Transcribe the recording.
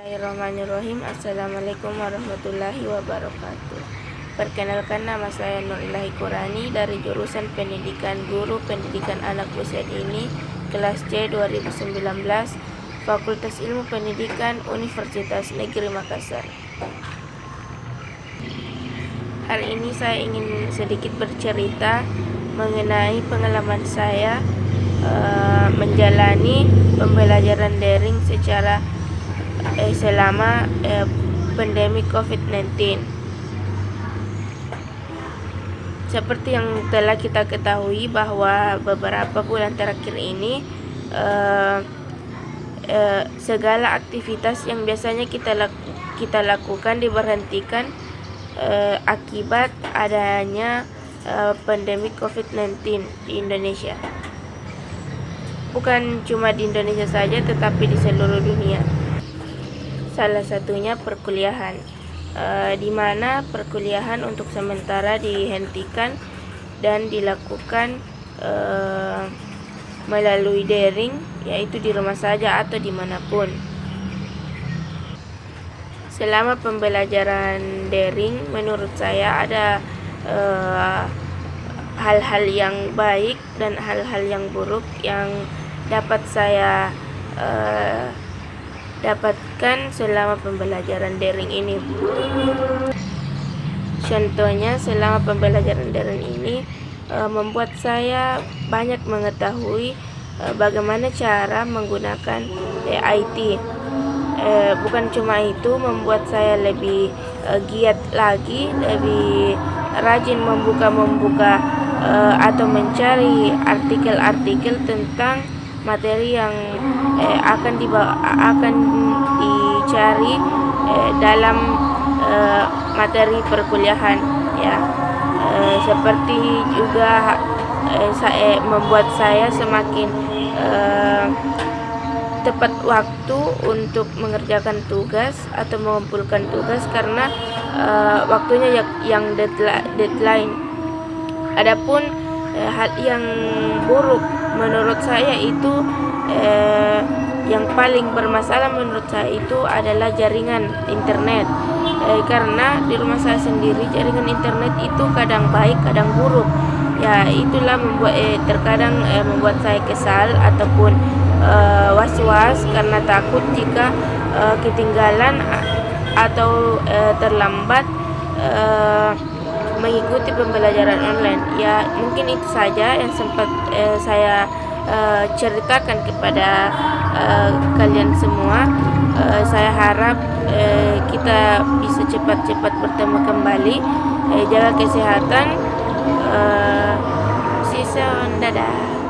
Bismillahirrahmanirrahim. Assalamualaikum warahmatullahi wabarakatuh. Perkenalkan, nama saya Nurillahi Qurani dari jurusan Pendidikan Guru Pendidikan Anak Usia Dini kelas C 2019, Fakultas Ilmu Pendidikan Universitas Negeri Makassar. Hari ini saya ingin sedikit bercerita mengenai pengalaman saya menjalani pembelajaran daring selama pandemi COVID-19. Seperti yang telah kita ketahui bahwa beberapa bulan terakhir ini segala aktivitas yang biasanya kita lakukan diberhentikan akibat adanya pandemi COVID-19 di Indonesia. Bukan cuma di Indonesia saja, tetapi di seluruh dunia. Salah satunya perkuliahan, di mana perkuliahan untuk sementara dihentikan dan dilakukan melalui daring, yaitu di rumah saja atau dimanapun. Selama pembelajaran daring, menurut saya ada hal-hal yang baik dan hal-hal yang buruk yang dapat saya dapatkan selama pembelajaran daring ini. Contohnya, selama pembelajaran daring ini membuat saya banyak mengetahui bagaimana cara menggunakan IT. Bukan cuma itu, membuat saya lebih giat lagi, lebih rajin membuka atau mencari artikel-artikel tentang materi yang akan dicari dalam materi perkuliahan, ya. Seperti juga membuat saya semakin tepat waktu untuk mengerjakan tugas atau mengumpulkan tugas karena waktunya yang deadline. Adapun hal yang buruk menurut saya itu yang paling bermasalah menurut saya itu adalah jaringan internet, karena di rumah saya sendiri jaringan internet itu kadang baik kadang buruk, ya. Itulah terkadang membuat saya kesal ataupun was-was karena takut jika ketinggalan atau terlambat mengikuti pembelajaran online. Ya, mungkin itu saja yang sempat saya ceritakan kepada kalian semua. Saya harap kita bisa cepat-cepat bertemu kembali. Jaga kesehatan. See you soon. Dadah.